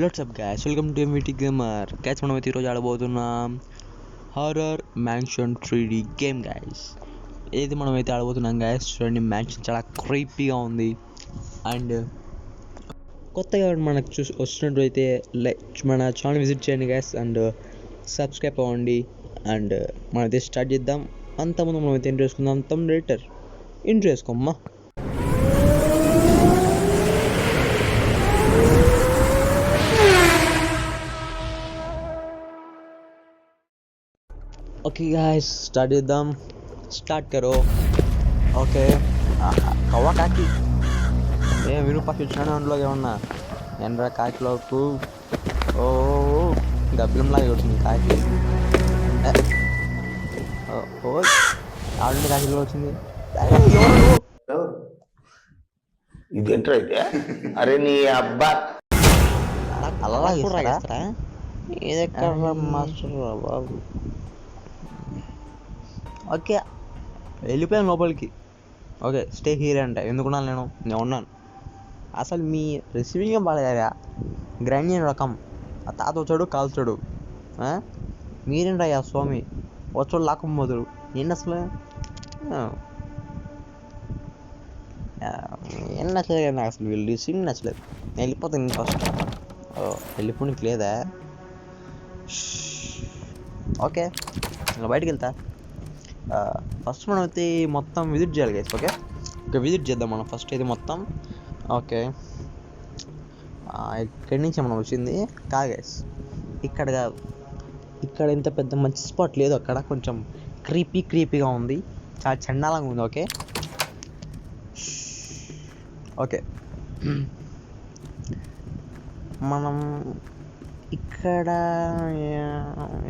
WhatsApp guys, welcome to MVT gamer. Guys మనమైతే ఈరోజు ఆడబోతున్నాం horror mansion 3D game guys. ఏది మనమైతే ఆడబోతున్నాం గైస్. చూడండి, మ్యాన్షన్ చాలా క్రీపీగా ఉంది. అండ్ కొత్తగా మనకు వస్తున్నట్టు అయితే మన ఛానల్ విజిట్ చేయండి గైస్. అండ్ సబ్స్క్రైబ్ అవ్వండి. అండ్ మనమైతే స్టార్ట్ చేద్దాం. అంతకుముందు మనమైతే ఇంట్రో వేసుకుందాం. ఇంట్రో వేసుకోమ్మా. ఓకే గాయస్, స్టార్ట్ చేద్దాం. స్టార్ట్ కరో. ఓకే, కవ్వ కాకి ఏ విరూపాకి వచ్చినా అందులోకి ఏమన్నా ఎండ్రా కాకిలోకు. ఓ గబ్బిలంలాగా వచ్చింది కాకి. ఓ ఆడు కాకిలో వచ్చింది. ఇది ఎంటర్ అయితే అరే నీ అబ్బా అలా ఇస్తారా? ఇది ఎక్కడ మాస్టర్ బాబు. ఓకే, వెళ్ళిపోయాను లోపలికి. ఓకే, స్టే హీర్ అంటే ఎందుకున్నాను నేను ఉన్నాను. అసలు మీ రిసీవింగ్ బాగా గ్రైండ్ రకం. ఆ తాత వచ్చాడు కాల్చాడు. మీరేంటయ్యా స్వామి వచ్చాడు లాక్కపోదురు. ఏంటి అసలు ఏం నచ్చలేదు కదా నాకు. అసలు వీళ్ళు రిసీవింగ్ నచ్చలేదు. నేను వెళ్ళిపోతాను ఇంకా ఫస్ట్. వెళ్ళిపోనికి లేదా? ఓకే, ఇంకా బయటికి వెళ్తా. ఫస్ట్ మనం అయితే మొత్తం విజిట్ చేయాలి గైస్. ఓకే, విజిట్ చేద్దాం మనం ఫస్ట్ అయితే మొత్తం. ఓకే, ఇక్కడి నుంచి మనం వచ్చింది కాదు గైస్. ఇక్కడ కాదు, ఇక్కడ ఇంత పెద్ద మంచి స్పాట్ లేదు. అక్కడ కొంచెం క్రీపీగా ఉంది, చాలా చండాలంగా ఉంది. ఓకే ఓకే మనం ఇక్కడ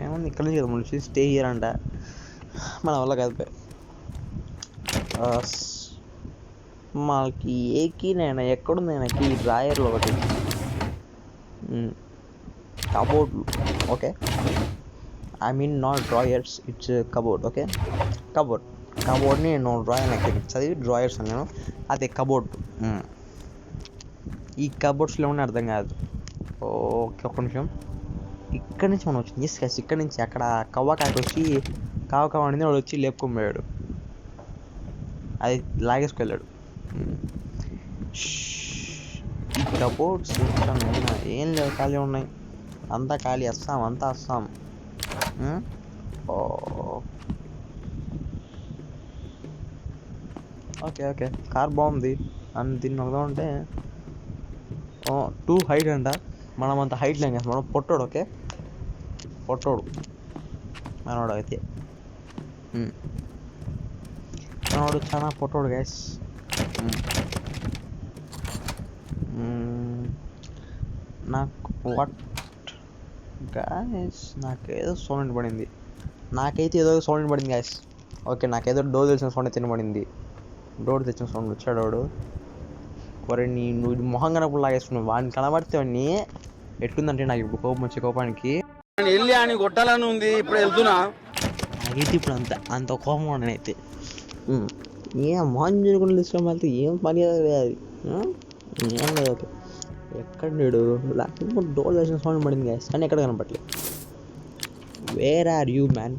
ఏముంది, ఇక్కడ నుంచి కదా మనం వచ్చి స్టే హియర్ అంట. మన వల్ల కాదు. మనకి ఏకి నేను ఎక్కడుంది, నాకు ఈ డ్రాయర్లో ఒకటి కబోర్డ్లు. Okay, I mean not drawers, it's cupboard. Okay, కబోర్డ్ని నేను డ్రాయర్ చదివి డ్రాయర్స్ అని నేను. అదే కబోర్డ్. ఈ కబోర్డ్స్లో ఏమన్నా అర్థం కాదు. ఓకే, ఒక్క నిమిషం. ఇక్కడి నుంచి మనం వచ్చింది. ఎస్ గైస్, ఇక్కడి నుంచి అక్కడ కవ్వకాకి వచ్చి కావకావాడిని వాడు వచ్చి లేపుకొని అది లాగేసుకెళ్ళాడు. ఈ కబోర్డ్స్ ఏం లేవు, ఖాళీ ఉన్నాయి. అంతా ఖాళీ. అంతా వస్తాం. ఓకే, కార్ బాగుంది. అని దీన్ని ఒకదా ఉంటే 2 హైట్ అంట. మనం అంత హైట్ లేం కదా, మనం పొట్టోడు. ఓకే, పొట్టోడు మనోడు అయితే. మనోడు చాలా పొట్టోడు గైస్. నాకేదో సౌండ్ పడింది. గైస్. ఓకే, నాకేదో డోర్ తెచ్చిన సౌండ్ తినబడింది. డోర్ తెచ్చిన సౌండ్ వచ్చాడు వాడు. మరి నువ్వు మొహం కనప్పుడు లాగేసుకున్నావు. వాడిని కనబడితే వాడిని ఎట్లుందంటే నాకు ఇప్పుడు కోపం వచ్చే కోపానికి వెళ్ళి అని కొట్టాలని ఉంది. ఇప్పుడు వెళ్తున్నా. నాకైతే ఇప్పుడు అంత కోపం ఉండనైతే ఏం మొహం చేయకుండా తీసుకొని వెళ్తే ఏం పని అది ఏం లేదు. ఓకే, ఎక్కడ లేడు. లేకపోతే డోర్ తెచ్చిన సౌండ్ పడింది గైస్, కానీ ఎక్కడ కనపట్లేదు. Where are you man?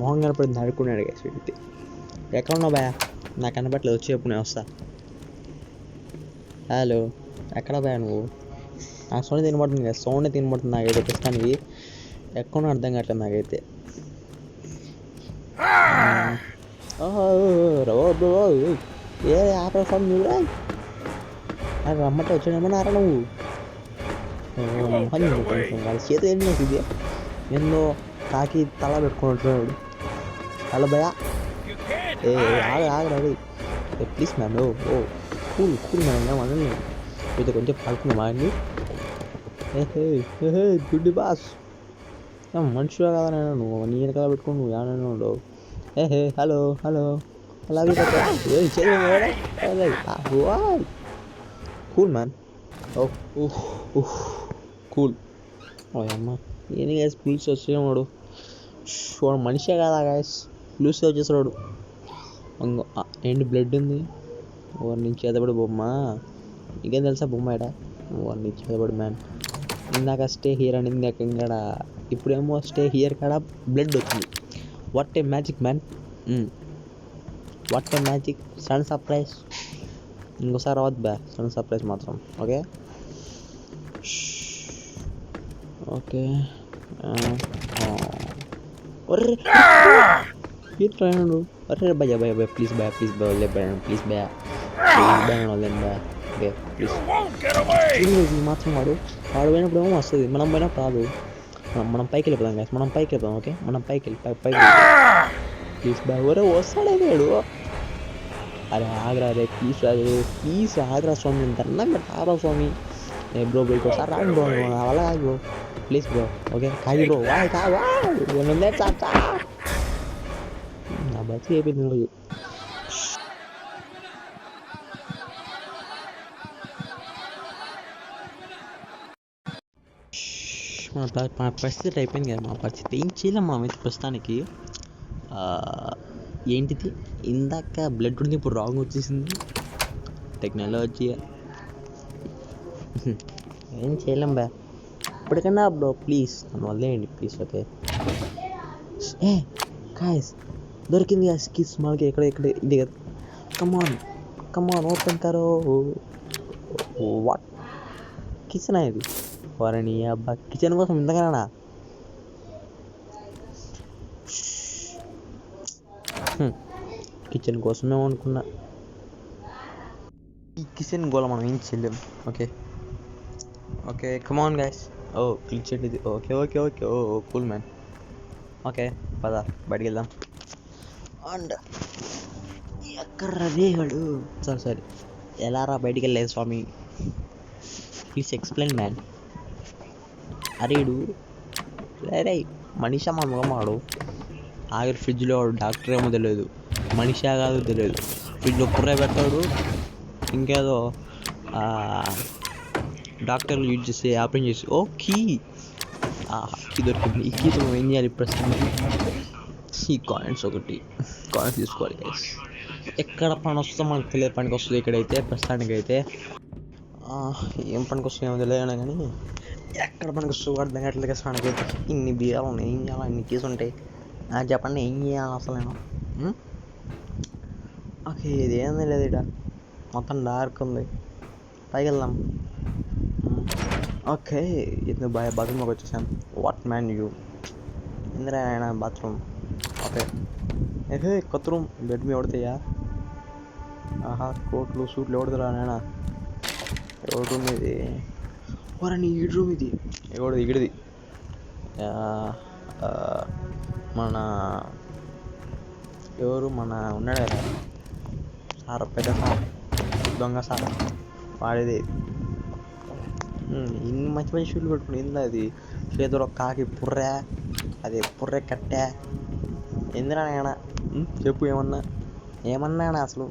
మొహం కనపడింది అడుక్కున్నాడు గైస్. వీడితే ఎక్కడ ఉన్నావు భయ? నాకు కనపట్లేదు. వచ్చి చెప్పు, నేను వస్తా. హలో, ఎక్కడ భయ నువ్వు? నాకు సౌండ్ తినబడుతుంది కదా, సౌండ్ తినబడుతుంది నాకైతే ప్రస్తుతానికి. ఎక్కడో అర్థం కావట్లేదు నాకైతే. ఏ ఆపే సౌండ్ నువ్వు నాకు రమ్మంటే వచ్చాడేమన్నారా నువ్వు? కొంచెం వాళ్ళ చేతి ఏంటి నాకు ఇది? ఏందో కాకి తల పెట్టుకుని ఉంటున్నాడు. హలో భయ, ఆగరాడు ప్లీజ్ మ్యామ్. కూల్ మ్యామ్, ఏమన్నా ఇది కొంచెం పడుకున్నా మాండి. గుడ్డి బాస్, మనుషుగా కదా నేను. నువ్వు నీ వెనకాల పెట్టుకుని నువ్వు ఏమన్నా ఉండవు. హలో అలాగే కూల్ మ్యాన్. కూల్. అమ్మ ఏం గ్యాస్ పిలిచి వచ్చేవాడు. వాడు మనిషే కదా గ్యాస్, పిలిచి వచ్చేసాడు. ఏంటి బ్లడ్ ఉంది? ఓ నేను చేతబడి బొమ్మ. నీకేం తెలుసా బొమ్మ? వాడిని చదవడు మ్యాన్. ఇందాక స్టే హియర్ అని ఇందాక ఇక్కడ ఇప్పుడేమో స్టే హియర్ కాడ బ్లడ్ వచ్చింది. What a magic man, what a magic. Sudden surprise ఇంకోసారి రావద్దు బ్యా, సడన్ సర్ప్రైజ్ మాత్రం. Okay okay. అర్రే ఏంట్రాడు, అర్రే భయ్యా భయ్యా భయ్యా ప్లీజ్ భయ్యా ప్లీజ్ భయ్యా వదిలే భయ్యా ప్లీజ్ భయ్యా ప్లీజ్ భయ్యా వదిలేండి భయ్యా. ఓకే ప్లీజ్ మాత్రం వాడు పోయినప్పుడు ఏమో వస్తుంది, మనం పోయినప్పుడు రాదు. మనం పైకి వెళ్ళిపోదాం గాయస్, మనం పైకి వెళ్ళిపోదాం. ఓకే మనం పైకి పైకి ప్లీజ్ భయ్యా. ఒరే వస్తాడే వేడు. అరే ఆగ్రా రే ప్లీజ్ రాదు, ప్లీజ్ ఆగ్రా స్వామి అంటారు బట్ ఆగ్రా స్వామి. బ్రో బ్రో ఇంకోసారి రాండి బ్రో, అలా కాదు బ్రో ప్లీజ్ బ్రో. ఓకే కాదు బ్రో నా బతి అయిపోయింది రోజు. మన పరిస్థితి అయిపోయింది కదా, మన పరిస్థితి ఏం చేయలేం మనం అయితే ప్రస్తుతానికి. ఏంటిది ఇందాక బ్లడ్ ఉంది, ఇప్పుడు రాంగ్ వచ్చేసింది. టెక్నాలజీ ఏం చేయలేం బా. ఇప్పటికన్నా బ్రో ప్లీజ్ నన్ను వదిలేయండి ప్లీజ్. ఓకే ఏ గాయ్స్ దొరికింది ఆ స్కిస్ మనకి. ఎక్కడ ఇది కదా. కమాన్ ఓపెన్ కరో. వాట్ కిచెన్ ఇది వారని అబ్బా, కిచెన్ కోసం ఇంతకనా. కిచెన్ కోసమే అనుకున్నా, ఈ కిచెన్ గోళ మనం ఏం చేయలేం. Okay okay come on guys. Oh kitchen ఇది. Okay okay okay oh cool man. Okay పద బయటికి వెళ్దాం. అండ్ ఎక్కడ రేగాడు. సరే ఎలా రా బయటికి వెళ్ళలేదు స్వామి, ప్లీజ్ ఎక్స్ప్లెయిన్ మ్యాన్. అరేడు రే మనిషా మన మొగమాడు. ఆఖరి ఫ్రిడ్జ్లో డాక్టర్ ఏమో తెలియదు, మనిషా కాదు తెలియదు. ఫ్రిడ్జ్లో పుర్రే పెడతాడు, ఇంకేదో డాక్టర్లు యూజ్ చేసి ఆపరేషన్ చేసి. ఓ కీ దొరికింది. ఈ కీతో మనం ఏం చేయాలి ప్రస్తుతానికి? ఈ కాయిన్స్ తీసుకోవాలి గైస్. ఎక్కడ పని వస్తుందో మనకు తెలియదు. పనికి వస్తుంది ఇక్కడైతే ప్రస్తుతానికి అయితే. ఏం పనికి వస్తుందో ఏమో తెలియదు కానీ ఎక్కడ పనికి వస్తుంది అర్థం కావట్లేదు ప్రస్తుతానికి అయితే. ఇన్ని బియ్యాలు ఉన్నాయి, ఏం చేయాలి? ఇన్ని కీస్ ఉంటాయి, చెప్పండి ఏం చేయాలి అసలు నేను? ఓకే ఇది ఏంది లేదు, ఇక్కడ మొత్తం డార్క్ ఉంది. పైకి వెళ్దాం. ఓకే ఇది బాత్రూమ్లోకి వచ్చేసాం. వాట్ మ్యాన్ యూ ఇందిరా ఆయన బాత్రూమ్. ఓకే కొత్త రూమ్. బెడ్ మీద ఎవడతాయా? ఆహా కోట్లు సూట్లు ఎవడదురా నాయన. ఎవరి రూమ్ ఇది? ఓరని ఈ రూమ్ ఇది. ఎవడది? ఇక్కడిది మన ఎవరు మన ఉన్నాడు కదా సార్, పెద్ద సార్, దొంగ సార్ వాడేది. ఇన్ని మంచి షూట్లు పెట్టుకుని ఏందా అది? చేతిలో కాకి పుర్రా, అది పుర్రె కట్టా. ఎందురా నాయన చెప్పు ఏమన్నా అసలు?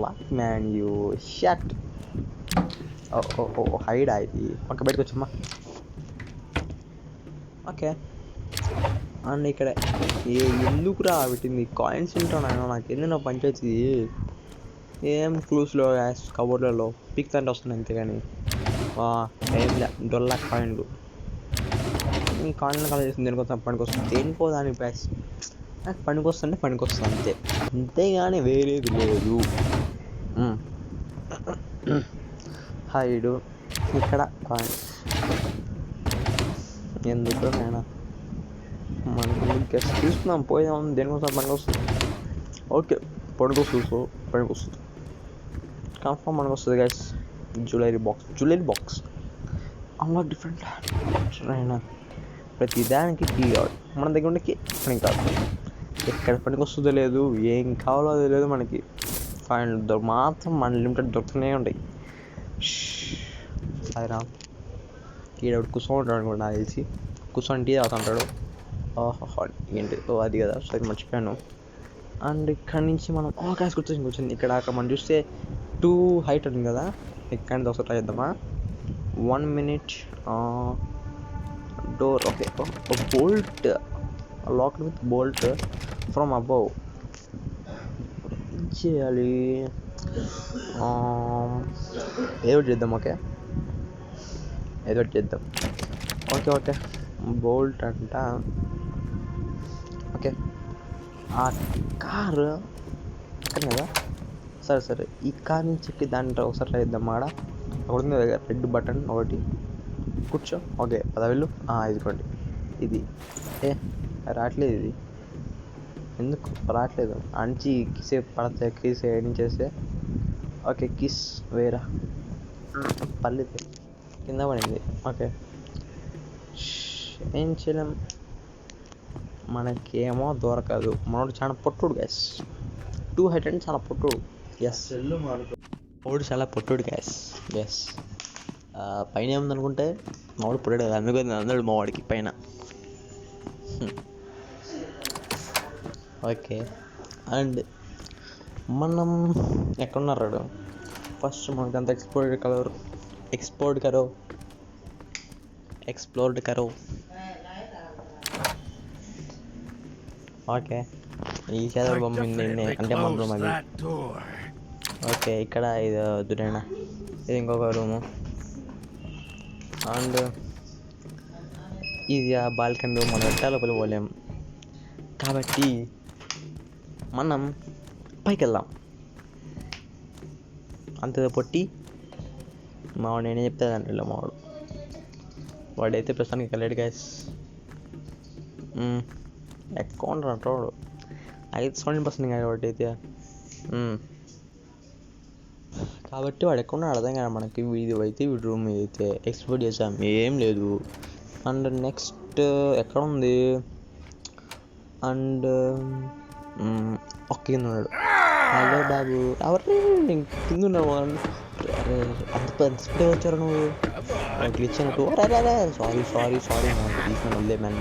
What man you shut. Oh హైడా ఇది. పక్క బయటకు వచ్చమ్మా. ఓకే అండ్ ఇక్కడ ఎందుకురా పెట్టింది కాయిన్స్ తింటాను నాకు ఎందుకు పంచాయతీ. ఏం క్లూస్లో కబోర్డ్లలో పిక్ తంటే వస్తున్నాయి అంతేగాని ఏం లే. డొల్లా కాయిన్లు, ఈ కాయిన్లు కలర్ చేస్తుంది దేనికోసం? పనికొస్తుంది. దేనికో దాని ప్రైస్ నాకు పనికొస్తుంది అంతే, అంతేగాని వేరేది లేదు. హైడు ఇక్కడ కాయిన్స్ ఎందుకు నేను మనకి గెస్ట్ తీసుకున్నాం పోయాం. దేనికోసం? పనికొస్తుంది. ఓకే పనికొస్తుంది కన్ఫర్మ్ పనికొస్తుంది గైస్. జ్యువెలరీ బాక్స్ అలా డిఫరెంట్ అయినా ప్రతి దానికి కీ కావాలి మన దగ్గర ఉండే. పని కాదు, ఎక్కడ పనికి వస్తుందో లేదు, ఏం కావాలో అది లేదు మనకి. ఫైన్ మాత్రం మన లిమిటెడ్ దొరుకుతూనే ఉంటాయి. సాయిరా ఈడవుడు కూర్చోంటాడు అనుకోండి, నాకు తెలిసి కూర్చొని టీ తాగుతుంటాడు. ఓహో ఏంటి అది కదా, సరే మర్చిపోయాను. అండ్ ఇక్కడ నుంచి మనం క్యాష్ కూర్చొని ఇక్కడ మనం చూస్తే 2 హైట్ ఉంది కదా, ఇక్కడ నుంచి ఒకసారి ట్రై చేద్దామా? 1 minute door. Okay bolt locked with bolt from above. ఏం చేయాలి? ఏదో ఒకటి చేద్దాం. ఏదో ఒకటి చేద్దాం. ఓకే బోల్ట్ అంట. ఓకే ఆ కారు అక్కడ కదా. సరే ఈ కార్ నుంచి ఎక్కి దాంట్లో ఒకసారి ట్రై చేద్దాం. ఆడ ఒకటి ఉంది కదా రెడ్ బటన్ ఒకటి, కూర్చో. ఓకే పదవేళ్ళు ఇదికోండి. ఇది రావట్లేదు. ఇది ఎందుకు రావట్లేదు? అంచి కిసే పడతాయి. కిస్ చేస్తే ఓకే కిస్ వేరా పర్లేదు, కింద పడింది. ఓకే ఏం చేయలేం, మనకేమో దొరకదు. మనోడు చాలా పొట్టుడు గ్యాస్, 2 హైట్ అంటే చాలా పొట్టుడు. ఎస్ వాడు చాలా పొట్టుడు గ్యాస్. ఎస్ పైన ఏముందనుకుంటే మావాడు పొట్టాడు కదా, అందుకని అందడు మా వాడికి పైన. ఓకే అండ్ మనం ఎక్కడున్నారు? ఫస్ట్ మనకంత ఎక్స్ప్లోర్డ్ కరో. ఓకే ఈ చదువు బొమ్మ అంటే మన రూమ్ అది. ఓకే ఇక్కడ ఇది వద్దులేనా, ఇది ఇంకొక రూము. అండ్ ఇది ఆ బాల్కనీ రూమ్. మనం ఎట్టా లోపల పోలేం కాబట్టి మనం పైకి వెళ్దాం. అంతే పొట్టి మావాడు నేనే చెప్తాదంటే వాడైతే ప్రస్తుతానికి వెళ్ళాడు గ్యాస్. అకౌంట్ అంటాడు 70% కాబట్టి అయితే కాబట్టి వాడు ఎక్కడ అర్థం కదా మనకి. వీడి అయితే వీడి రూమ్ అయితే ఎక్స్ప్లోర్ చేసాం, ఏం లేదు. అండ్ నెక్స్ట్ ఎక్కడ ఉంది? అండ్ కింద ఉన్నాడు. హలో బాబు, ఎవరు కింద ఉన్నావు? అంత స్ప్రే వచ్చారు నువ్వు ఇచ్చినట్టు. సారీ తీసుకుని వదిలే మ్యాన్,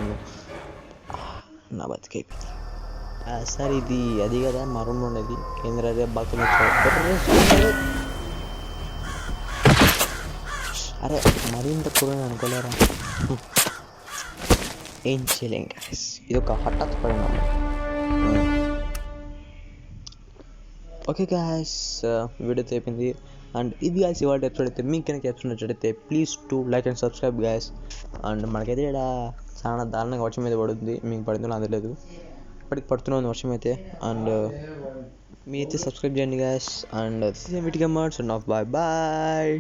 నా బతికైపోయింది. సార్ ఇది అది కదా మా రూమ్లో ఉండేది. కేంద్ర బాగా అరే మరీ ఇంత కూడా అనుకోలేరా. ఏం చేయలేం గాయ్స్, ఇది ఒక హఠాత్ పరిణామం. ఓకే గాయ్స్, వీడియో అయిపోయింది. అండ్ ఇది గాయ్స్ ఇవాళ ఎపిసోడ్ అయితే మీకు కనుక ఎపిసోడ్ నచ్చినట్లయితే please to like and subscribe guys. And మనకైతే ఇక్కడ చాలా దారుణంగా వర్షం మీద పడుతుంది. మీకు పడుతుందో అందలేదు, ఇప్పటికి పడుతున్న వర్షం అయితే. అండ్ మీ అయితే సబ్స్క్రైబ్ చేయండి guys. And this is MVT Gamers. Bye.